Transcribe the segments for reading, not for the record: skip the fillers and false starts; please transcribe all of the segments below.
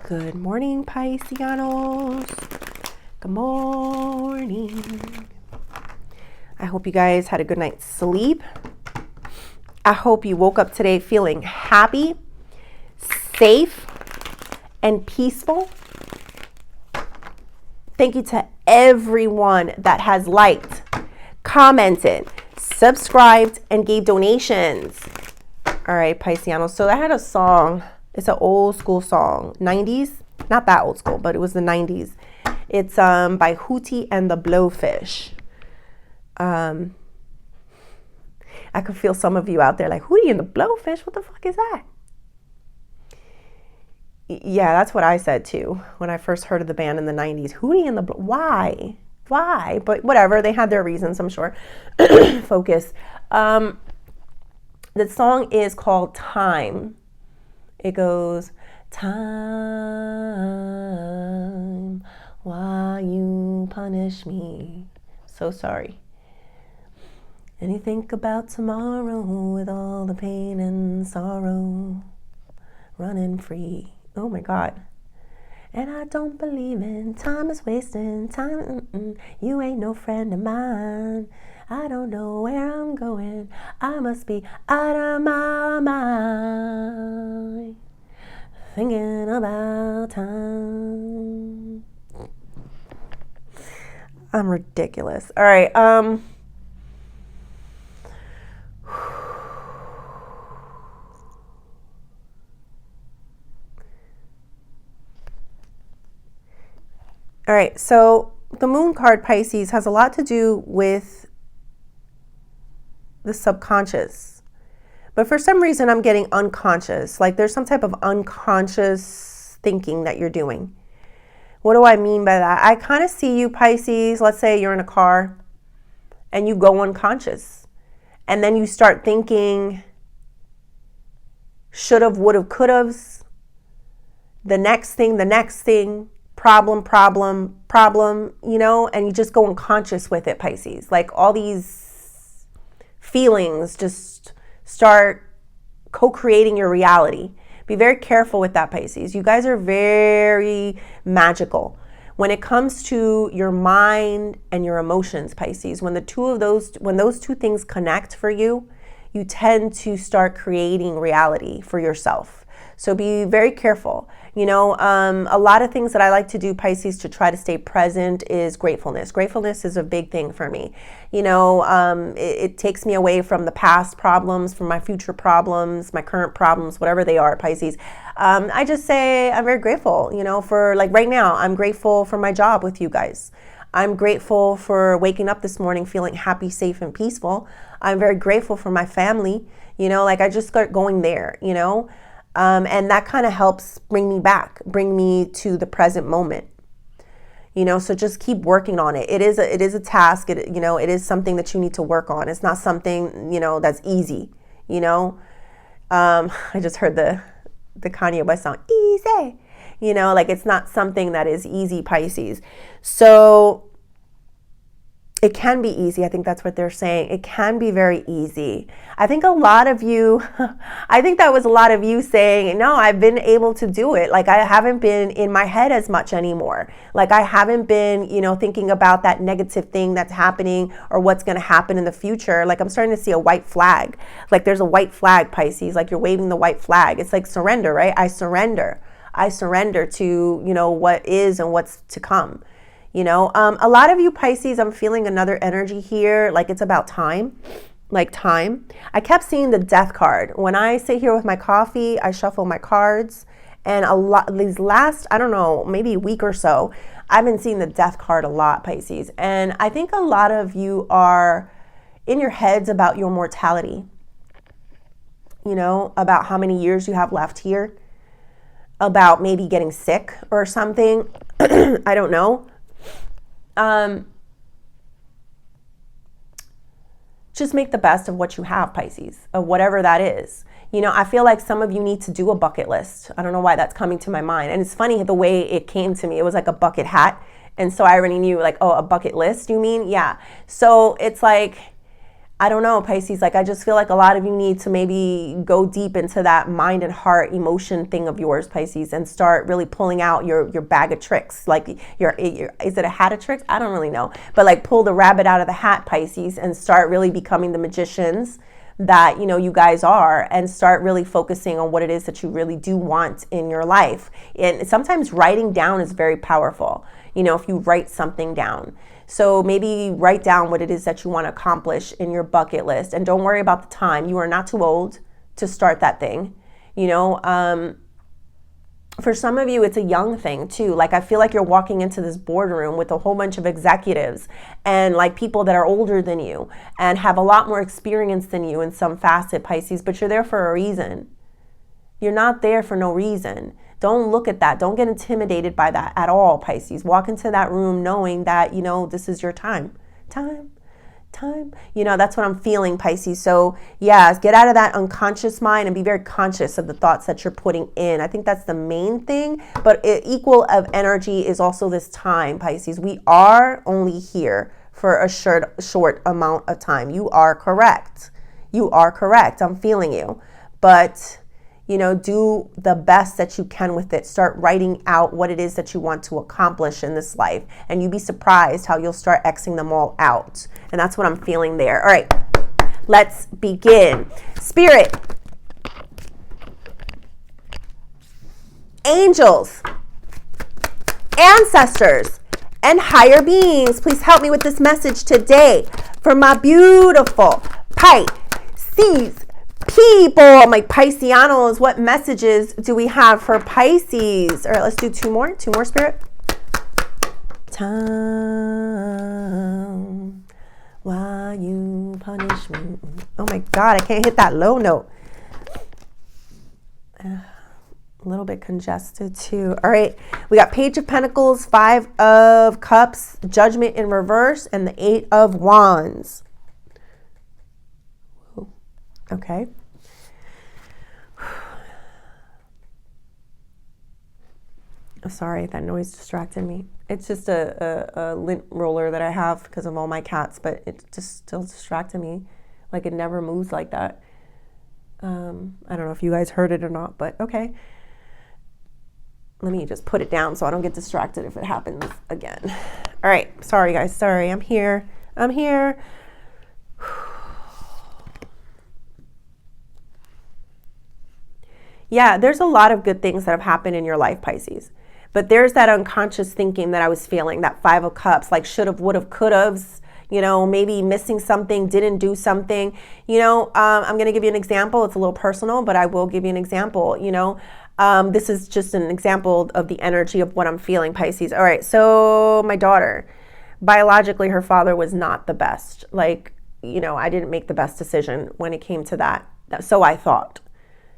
Good morning, Pisceanos. Good morning. I hope you guys had a good night's sleep. I hope you woke up today feeling happy, safe, and peaceful. Thank you to everyone that has liked, commented, subscribed, and gave donations. All right, Pisceanos. So I had a song. It's an old school song, 90s. Not that old school, but it was the 90s. It's by Hootie and the Blowfish. I could feel some of you out there like, Hootie and the Blowfish? What the fuck is that? Yeah, that's what I said too when I first heard of the band in the 90s. Hootie and the Why? But whatever, they had their reasons, I'm sure. Focus. The song is called Time. It goes, time, why you punish me? So sorry. And you think about tomorrow with all the pain and sorrow, running free. Oh my God. And I don't believe in time is wasting time. You ain't no friend of mine. I don't know where I'm going. I must be out of my mind, thinking about time. I'm ridiculous. All right. All right, so the moon card, Pisces, has a lot to do with the subconscious. But for some reason, I'm getting unconscious. Like there's some type of unconscious thinking that you're doing. What do I mean by that? I kind of see you, Pisces. Let's say you're in a car and you go unconscious. And then you start thinking should've, would've, could've's. The next thing. Problem, you know, and you just go unconscious with it, Pisces. Like all these feelings just start co-creating your reality. Be very careful with that, Pisces. You guys are very magical. When it comes to your mind and your emotions, Pisces, when those two things connect for you, you tend to start creating reality for yourself. So be very careful. You know, a lot of things that I like to do, Pisces, to try to stay present is gratefulness. Gratefulness is a big thing for me. You know, it takes me away from the past problems, from my future problems, my current problems, whatever they are, Pisces. I just say I'm very grateful, you know, for like right now, I'm grateful for my job with you guys. I'm grateful for waking up this morning feeling happy, safe, and peaceful. I'm very grateful for my family. You know, like I just start going there, you know. And that kind of helps bring me to the present moment, you know, so just keep working on it. It is a task, it is something that you need to work on. It's not something, you know, that's easy, you know. I just heard the Kanye West song, easy, you know, like it's not something that is easy, Pisces. So it can be easy. I think that's what they're saying. It can be very easy. I think that was a lot of you saying, no, I've been able to do it. Like I haven't been in my head as much anymore. Like I haven't been, you know, thinking about that negative thing that's happening or what's going to happen in the future. Like I'm starting to see a white flag. Like there's a white flag, Pisces, like you're waving the white flag. It's like surrender, right? I surrender to, you know, what is and what's to come. You know, a lot of you Pisces, I'm feeling another energy here. Like it's about time, like time. I kept seeing the death card. When I sit here with my coffee, I shuffle my cards. And these last, I don't know, maybe a week or so, I've been seeing the death card a lot, Pisces. And I think a lot of you are in your heads about your mortality. You know, about how many years you have left here. About maybe getting sick or something. I don't know. Just make the best of what you have, Pisces, of whatever that is. You know, I feel like some of you need to do a bucket list. I don't know why that's coming to my mind. And it's funny the way it came to me. It was like a bucket hat. And so I already knew like, oh, a bucket list, you mean? Yeah. So it's like, I don't know, Pisces, like I just feel like a lot of you need to maybe go deep into that mind and heart emotion thing of yours, Pisces, and start really pulling out your bag of tricks. Like is it a hat of tricks? I don't really know. But like pull the rabbit out of the hat, Pisces, and start really becoming the magicians that, you know, you guys are, and start really focusing on what it is that you really do want in your life. And sometimes writing down is very powerful, you know, if you write something down. So maybe write down what it is that you want to accomplish in your bucket list, and don't worry about the time. You are not too old to start that thing. You know, for some of you, it's a young thing too. Like I feel like you're walking into this boardroom with a whole bunch of executives and like people that are older than you and have a lot more experience than you in some facet, Pisces, but you're there for a reason. You're not there for no reason. Don't look at that. Don't get intimidated by that at all, Pisces. Walk into that room knowing that, you know, this is your time. Time. You know, that's what I'm feeling, Pisces. So yeah, get out of that unconscious mind and be very conscious of the thoughts that you're putting in. I think that's the main thing. But equal of energy is also this time, Pisces. We are only here for a short amount of time. You are correct. I'm feeling you. But you know, do the best that you can with it. Start writing out what it is that you want to accomplish in this life. And you'd be surprised how you'll start Xing them all out. And that's what I'm feeling there. All right, let's begin. Spirit, angels, ancestors, and higher beings, please help me with this message today for my beautiful Pisces people, my Pisceanos. What messages do we have for Pisces? All right, let's do two more, Spirit. Time, why you punish me? Oh my God, I can't hit that low note. A little bit congested too. All right, we got Page of Pentacles, Five of Cups, Judgment in reverse, and the Eight of Wands. Okay. Sorry, that noise distracted me. It's just a lint roller that I have because of all my cats, but it just still distracted me. Like it never moves like that. I don't know if you guys heard it or not, but okay. Let me just put it down so I don't get distracted if it happens again. All right. Sorry, guys. Sorry. I'm here. Yeah, there's a lot of good things that have happened in your life, Pisces. But there's that unconscious thinking that I was feeling, that Five of Cups, like should've, would've, could've, you know, maybe missing something, didn't do something. You know, I'm going to give you an example. It's a little personal, but I will give you an example, you know. This is just an example of the energy of what I'm feeling, Pisces. All right, so my daughter, biologically, her father was not the best. Like, you know, I didn't make the best decision when it came to that. So I thought,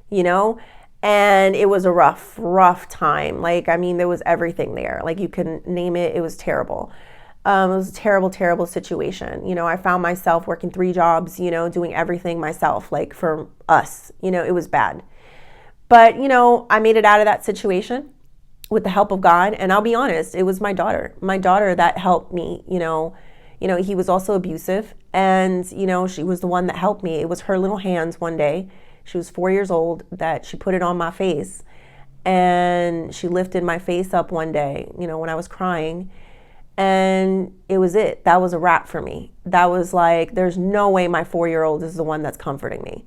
you know. And it was a rough time. Like, I mean, there was everything there. Like, you can name it. It was terrible. It was a terrible situation. You know, I found myself working 3 jobs, you know, doing everything myself, like for us, you know, it was bad. But, you know, I made it out of that situation with the help of God. And I'll be honest, it was my daughter that helped me, you know, he was also abusive. And, you know, she was the one that helped me. It was her little hands one day. She was 4 years old that she put it on my face, and she lifted my face up one day, you know, when I was crying, and it was it. That was a wrap for me. That was like, there's no way my 4-year-old is the one that's comforting me,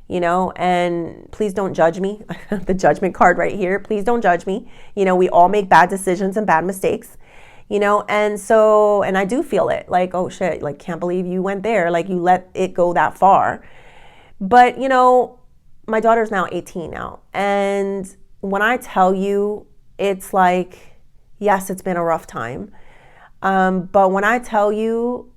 you know, and please don't judge me. The judgment card right here. Please don't judge me. You know, we all make bad decisions and bad mistakes, you know, and so, and I do feel it like, oh shit, like, can't believe you went there. Like, you let it go that far. But, you know, my daughter's now 18 now. And when I tell you, it's like, yes, it's been a rough time. But when I tell you,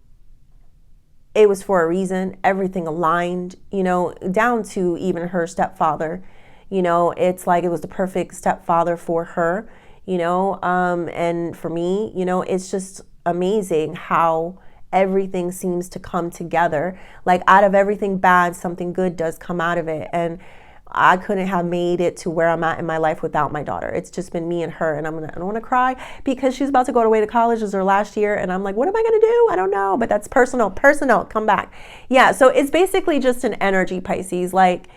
it was for a reason, everything aligned, you know, down to even her stepfather, you know, it's like it was the perfect stepfather for her, you know, and for me, you know, it's just amazing how everything seems to come together. Like, out of everything bad, something good does come out of it. And I couldn't have made it to where I'm at in my life without my daughter. It's just been me and her, and I don't want to cry because she's about to go away to college. It's her last year, and I'm like, what am I going to do? I don't know, but that's personal, come back. Yeah, so it's basically just an energy, Pisces. Like,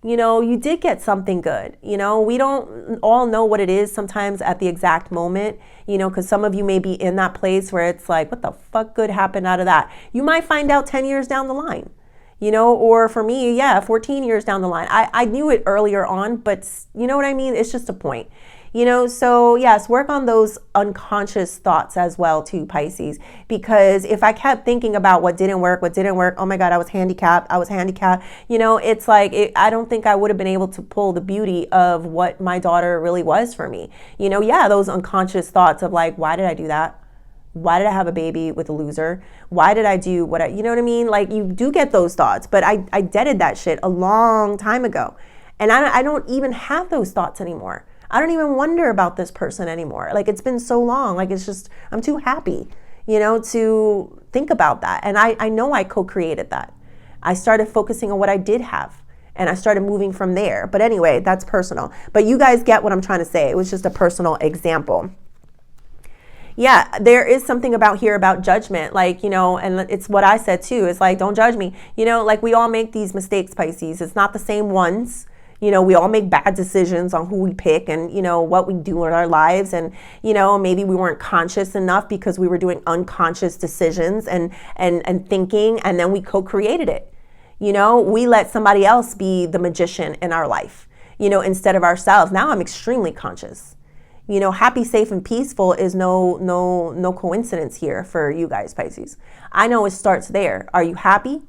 you know, you did get something good. You know, we don't all know what it is sometimes at the exact moment, you know, because some of you may be in that place where it's like, what the fuck good happened out of that? You might find out 10 years down the line, you know, or for me, 14 years down the line. I knew it earlier on, but you know what I mean? It's just a point. You know, so yes, work on those unconscious thoughts as well too, Pisces, because if I kept thinking about what didn't work, oh my God, I was handicapped, you know, it's like, I don't think I would have been able to pull the beauty of what my daughter really was for me. You know, those unconscious thoughts of like, why did I do that? Why did I have a baby with a loser? Why did I do what you know what I mean? Like, you do get those thoughts, but I deaded that shit a long time ago. And I don't even have those thoughts anymore. I don't even wonder about this person anymore. Like, it's been so long. Like, it's just, I'm too happy, you know, to think about that. And I know I co-created that. I started focusing on what I did have, and I started moving from there. But anyway, that's personal. But you guys get what I'm trying to say. It was just a personal example. Yeah, there is something about judgment, like, you know, and it's what I said too. It's like, don't judge me. You know, like, we all make these mistakes, Pisces. It's not the same ones. You know, we all make bad decisions on who we pick and, you know, what we do in our lives. And, you know, maybe we weren't conscious enough because we were doing unconscious decisions and thinking, and then we co-created it. You know, we let somebody else be the magician in our life, you know, instead of ourselves. Now I'm extremely conscious. You know, happy, safe, and peaceful is no coincidence here for you guys, Pisces. I know it starts there. Are you happy?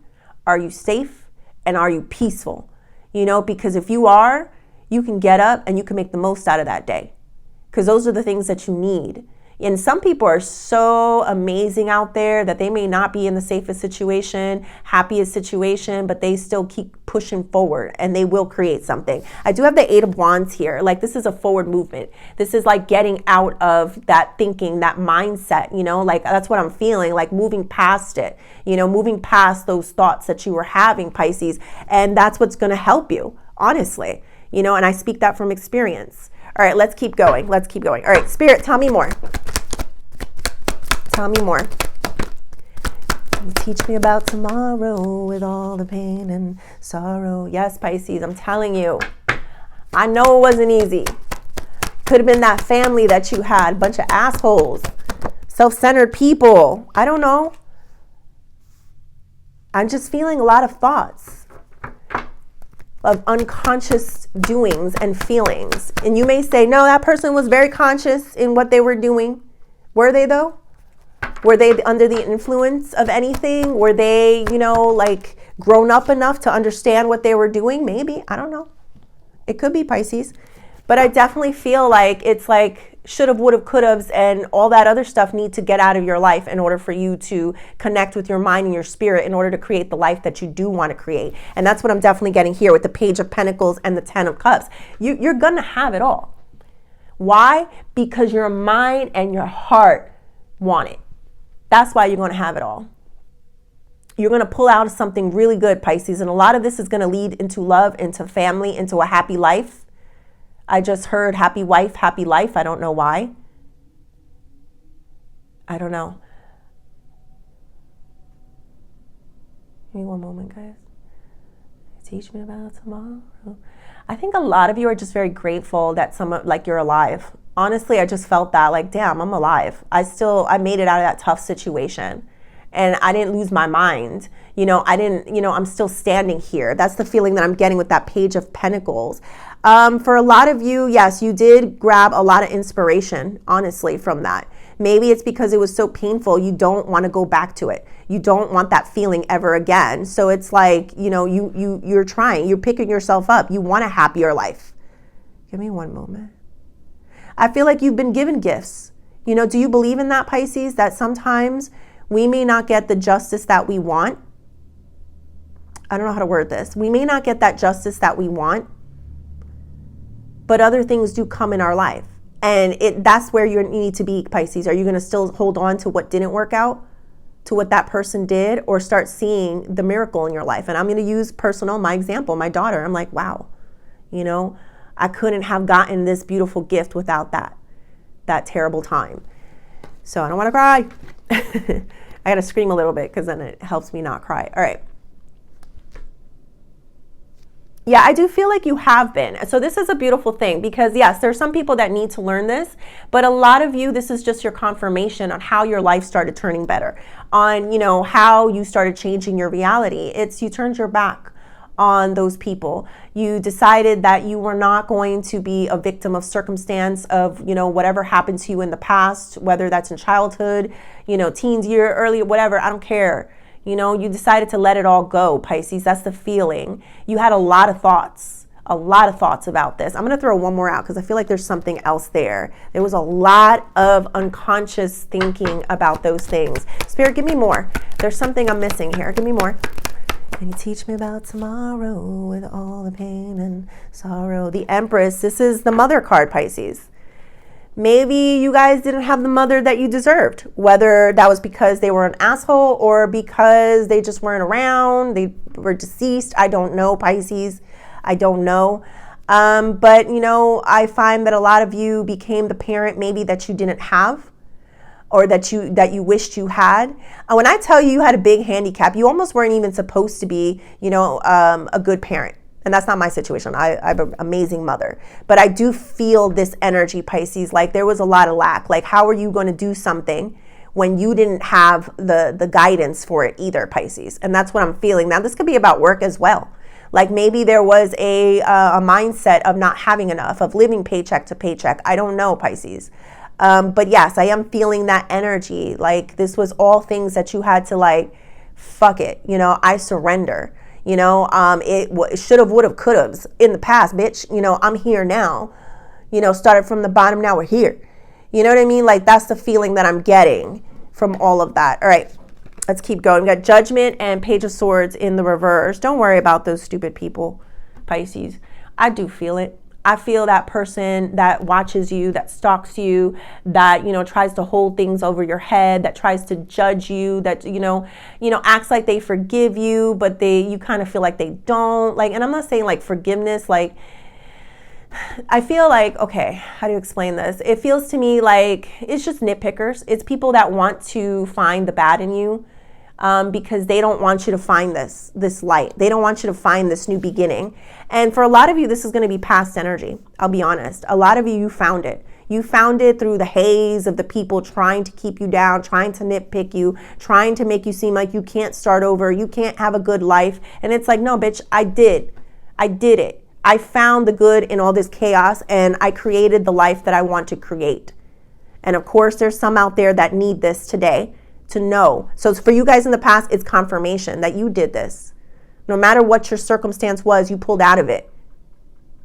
Are you safe? And are you peaceful? You know, because if you are, you can get up and you can make the most out of that day. Because those are the things that you need. And some people are so amazing out there that they may not be in the safest situation, happiest situation, but they still keep pushing forward and they will create something. I do have the 8 of Wands here. Like, this is a forward movement. This is like getting out of that thinking, that mindset, you know, like, that's what I'm feeling, like moving past it, you know, moving past those thoughts that you were having, Pisces. And that's what's going to help you, honestly, you know, and I speak that from experience. All right, let's keep going. All right, Spirit, tell me more. Tell me more. Teach me about tomorrow with all the pain and sorrow. Yes, Pisces, I'm telling you. I know it wasn't easy. Could have been that family that you had, a bunch of assholes, self-centered people. I don't know. I'm just feeling a lot of thoughts of unconscious doings and feelings. And you may say, no, that person was very conscious in what they were doing. Were they though? Were they under the influence of anything? Were they, you know, like grown up enough to understand what they were doing? Maybe. I don't know. It could be, Pisces. But I definitely feel like it's like should've, would've, could've, and all that other stuff need to get out of your life in order for you to connect with your mind and your spirit in order to create the life that you do want to create. And that's what I'm definitely getting here with the Page of Pentacles and the 10 of Cups. You're going to have it all. Why? Because your mind and your heart want it. That's why you're going to have it all. You're going to pull out something really good, Pisces. And a lot of this is going to lead into love, into family, into a happy life. I just heard happy wife, happy life. I don't know why. I don't know. Give me one moment, guys. Teach me about tomorrow. I think a lot of you are just very grateful that like you're alive. Honestly, I just felt that, like, damn, I'm alive. I made it out of that tough situation. And I didn't lose my mind. You know, I'm still standing here. That's the feeling that I'm getting with that Page of Pentacles. For a lot of you, yes, you did grab a lot of inspiration, honestly, from that. Maybe it's because it was so painful, you don't want to go back to it. You don't want that feeling ever again. So it's like, you know, you're trying, you're picking yourself up. You want a happier life. Give me one moment. I feel like you've been given gifts. You know, do you believe in that, Pisces, that sometimes we may not get the justice that we want? I don't know how to word this. We may not get that justice that we want, but other things do come in our life. And that's where you need to be, Pisces. Are you going to still hold on to what didn't work out, to what that person did, or start seeing the miracle in your life? And I'm going to use my example, my daughter. I'm like, wow, You know, I couldn't have gotten this beautiful gift without that terrible time. So I don't want to cry. I got to scream a little bit because then it helps me not cry. All right. Yeah, I do feel like you have been. So this is a beautiful thing because yes, there's some people that need to learn this, but a lot of you, this is just your confirmation on how your life started turning better, on, you know, how you started changing your reality. It's you turned your back on those people. You decided that you were not going to be a victim of circumstance of, you know, whatever happened to you in the past, whether that's in childhood, you know, teens year, early, whatever, I don't care. You know, you decided to let it all go, Pisces. That's the feeling. You had a lot of thoughts about this. I'm going to throw one more out because I feel like there's something else there. There was a lot of unconscious thinking about those things. Spirit, give me more. There's something I'm missing here. Give me more. Can you teach me about tomorrow with all the pain and sorrow? The Empress. This is the mother card, Pisces. Maybe you guys didn't have the mother that you deserved, whether that was because they were an asshole or because they just weren't around, they were deceased. I don't know, Pisces. I don't know. But, you know, I find that a lot of you became the parent maybe that you didn't have or that you wished you had. When I tell you you had a big handicap, you almost weren't even supposed to be, you know, a good parent. And that's not my situation. I have an amazing mother. But I do feel this energy, Pisces, like there was a lot of lack. Like, how are you going to do something when you didn't have the guidance for it either, Pisces? And that's what I'm feeling. Now, this could be about work as well. Like maybe there was a mindset of not having enough, of living paycheck to paycheck. I don't know, Pisces. But yes, I am feeling that energy. Like this was all things that you had to like, fuck it. You know, I surrender. You know, it should have, would have, could have in the past, bitch. You know, I'm here now. You know, started from the bottom, now we're here. You know what I mean? Like that's the feeling that I'm getting from all of that. All right, let's keep going. We got Judgment and Page of Swords in the reverse. Don't worry about those stupid people, Pisces. I do feel it. I feel that person that watches you, that stalks you, that, you know, tries to hold things over your head, that tries to judge you, that, you know, acts like they forgive you, but you kind of feel like they don't. Like, and I'm not saying like forgiveness, like, I feel like, okay, how do you explain this? It feels to me like it's just nitpickers. It's people that want to find the bad in you. Because they don't want you to find this light. They don't want you to find this new beginning. And for a lot of you, this is going to be past energy. I'll be honest. A lot of you found it. You found it through the haze of the people trying to keep you down, trying to nitpick you, trying to make you seem like you can't start over, you can't have a good life. And it's like, no, bitch, I did it. I found the good in all this chaos and I created the life that I want to create. And of course, there's some out there that need this today to know. So for you guys in the past, it's confirmation that you did this. No matter what your circumstance was, you pulled out of it.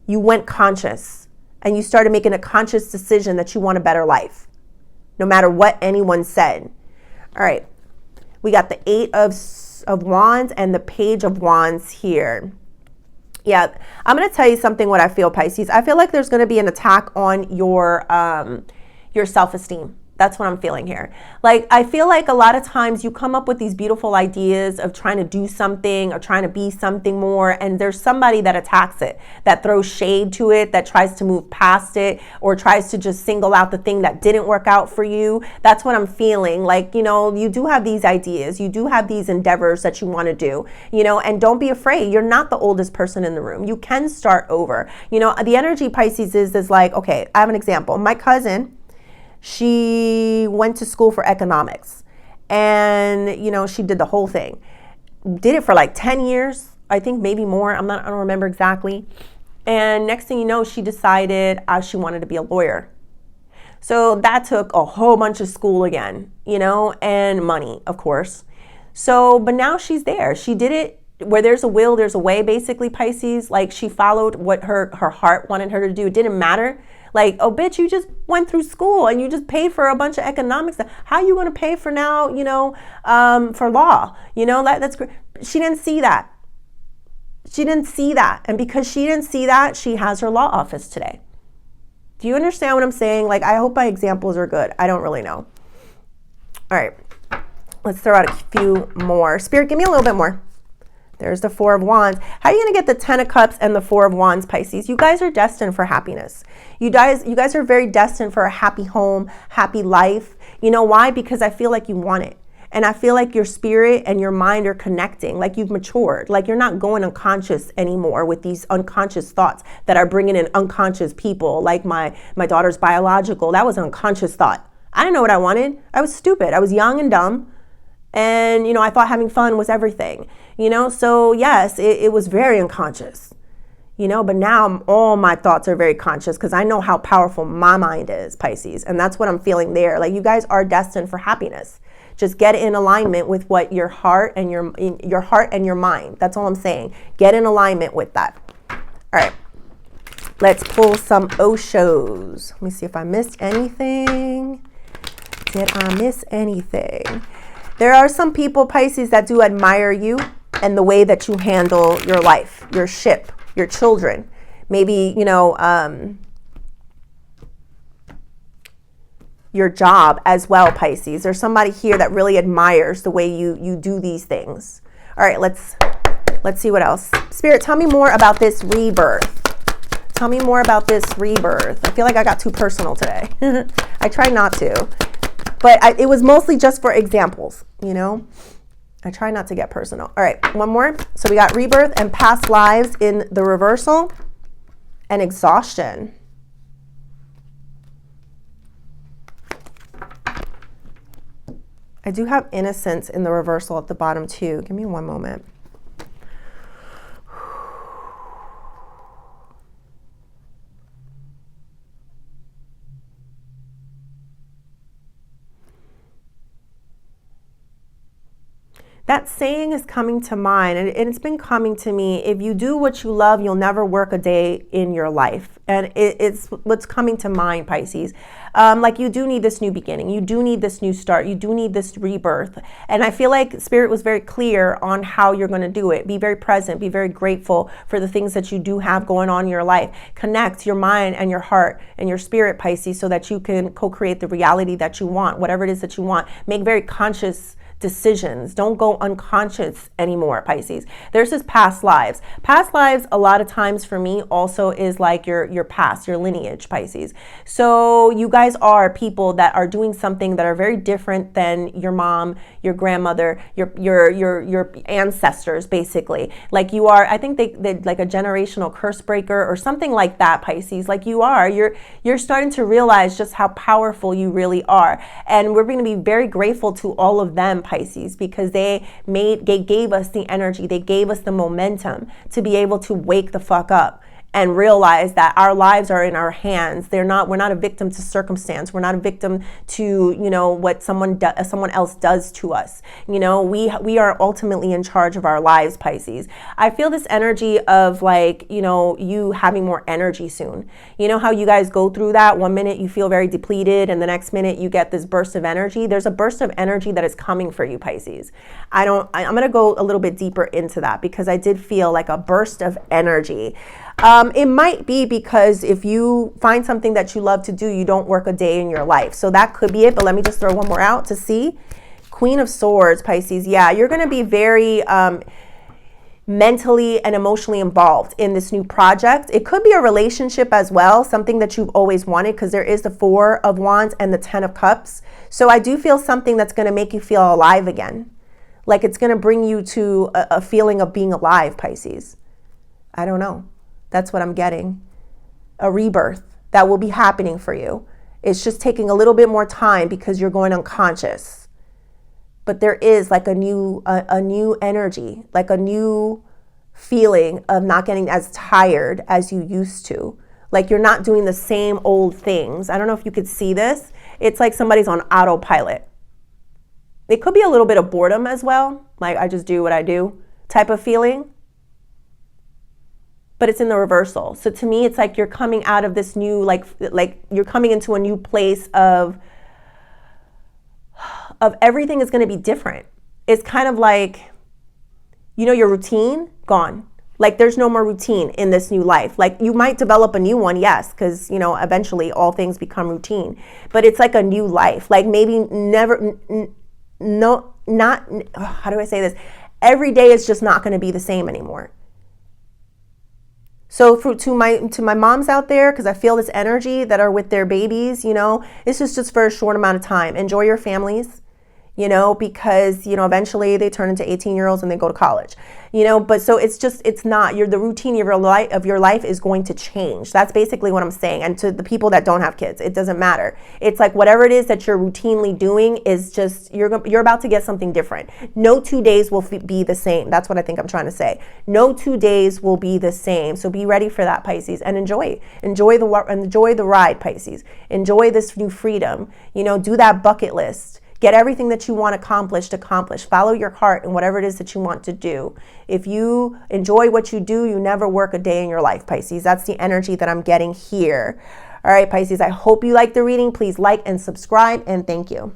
You went conscious and you started making a conscious decision that you want a better life, no matter what anyone said. All right, we got the Eight of Wands and the Page of Wands here. Yeah, I'm going to tell you something what I feel, Pisces. I feel like there's going to be an attack on your self-esteem. That's what I'm feeling here. Like, I feel like a lot of times you come up with these beautiful ideas of trying to do something or trying to be something more, and there's somebody that attacks it, that throws shade to it, that tries to move past it, or tries to just single out the thing that didn't work out for you. That's what I'm feeling. Like, you know, you do have these ideas, you do have these endeavors that you want to do, you know, and don't be afraid. You're not the oldest person in the room. You can start over. You know, the energy, Pisces, is like, okay, I have an example. My cousin, she went to school for economics and, you know, she did the whole thing. Did it for like 10 years, I think maybe more. I don't remember exactly. And next thing you know, she decided she wanted to be a lawyer. So that took a whole bunch of school again, you know, and money, of course. So, but now she's there. She did it. Where there's a will, there's a way, basically, Pisces. Like she followed what her heart wanted her to do. It didn't matter. Like, oh, bitch, you just went through school and you just paid for a bunch of economics. How are you going to pay for now, you know, for law? You know, that's great. She didn't see that. She didn't see that. And because she didn't see that, she has her law office today. Do you understand what I'm saying? Like, I hope my examples are good. I don't really know. All right. Let's throw out a few more. Spirit, give me a little bit more. There's the Four of Wands. How are you going to get the Ten of Cups and the Four of Wands, Pisces? You guys are destined for happiness. You guys are very destined for a happy home, happy life. You know why? Because I feel like you want it. And I feel like your spirit and your mind are connecting, like you've matured, like you're not going unconscious anymore with these unconscious thoughts that are bringing in unconscious people, like my daughter's biological. That was an unconscious thought. I didn't know what I wanted. I was stupid. I was young and dumb. And, I thought having fun was everything, So yes, it was very unconscious, but now all my thoughts are very conscious because I know how powerful my mind is, Pisces. And that's what I'm feeling there. Like you guys are destined for happiness. Just get in alignment with what your heart and your heart and your mind. That's all I'm saying. Get in alignment with that. All right. Let's pull some Oshos. Let me see if I missed anything. Did I miss anything? There are some people, Pisces, that do admire you and the way that you handle your life, your ship, your children. Maybe, your job as well, Pisces. There's somebody here that really admires the way you do these things. All right, let's see what else. Spirit, tell me more about this rebirth. Tell me more about this rebirth. I feel like I got too personal today. I try not to, but it was mostly just for examples, I try not to get personal. All right, one more. So we got rebirth and past lives in the reversal and exhaustion. I do have innocence in the reversal at the bottom too. Give me one moment. That saying is coming to mind, and it's been coming to me. If you do what you love, you'll never work a day in your life. And it's what's coming to mind, Pisces. Like you do need this new beginning. You do need this new start. You do need this rebirth. And I feel like Spirit was very clear on how you're going to do it. Be very present. Be very grateful for the things that you do have going on in your life. Connect your mind and your heart and your spirit, Pisces, so that you can co-create the reality that you want, whatever it is that you want. Make very conscious decisions. Don't go unconscious anymore, Pisces. There's this past lives. Past lives, a lot of times for me also is like your past, your lineage, Pisces. So you guys are people that are doing something that are very different than your mom, your grandmother, your ancestors, basically. Like you are, I think they like a generational curse breaker or something like that, Pisces. Like you're starting to realize just how powerful you really are. And we're going to be very grateful to all of them, Pisces, because they gave us the energy, they gave us the momentum to be able to wake the fuck up and realize that our lives are in our hands. We're not a victim to circumstance. We're not a victim to, what someone else does to us. We are ultimately in charge of our lives, Pisces. I feel this energy of like, you having more energy soon. You know how you guys go through that? One minute you feel very depleted and the next minute you get this burst of energy. There's a burst of energy that is coming for you, Pisces. I'm going to go a little bit deeper into that because I did feel like a burst of energy. It might be because if you find something that you love to do, you don't work a day in your life. So that could be it. But let me just throw one more out to see. Queen of Swords, Pisces. Yeah, you're going to be very mentally and emotionally involved in this new project. It could be a relationship as well, something that you've always wanted, because there is the Four of Wands and the Ten of Cups. So I do feel something that's going to make you feel alive again. Like it's going to bring you to a feeling of being alive, Pisces. I don't know. That's what I'm getting. A rebirth that will be happening for you. It's just taking a little bit more time because you're going unconscious. But there is like a new energy, like a new feeling of not getting as tired as you used to. Like you're not doing the same old things. I don't know if you could see this. It's like somebody's on autopilot. It could be a little bit of boredom as well. Like I just do what I do type of feeling. But it's in the reversal. So to me, it's like you're coming out of this new, like you're coming into a new place of everything is going to be different. It's kind of like, your routine gone. Like there's no more routine in this new life. Like you might develop a new one, yes, because, eventually all things become routine. But it's like a new life. Like maybe never, no, not, how do I say this? Every day is just not going to be the same anymore. So to my moms out there, because I feel this energy that are with their babies, this is just for a short amount of time. Enjoy your families, because, eventually they turn into 18-year-olds and they go to college, but so it's not, the routine of your life is going to change. That's basically what I'm saying. And to the people that don't have kids, it doesn't matter. It's like whatever it is that you're routinely doing is just, you're about to get something different. No 2 days will be the same. That's what I think I'm trying to say. No 2 days will be the same. So be ready for that, Pisces, and enjoy the ride, Pisces. Enjoy this new freedom, do that bucket list. Get everything that you want accomplished. Follow your heart and whatever it is that you want to do. If you enjoy what you do, you never work a day in your life, Pisces. That's the energy that I'm getting here. All right, Pisces, I hope you like the reading. Please like and subscribe, and thank you.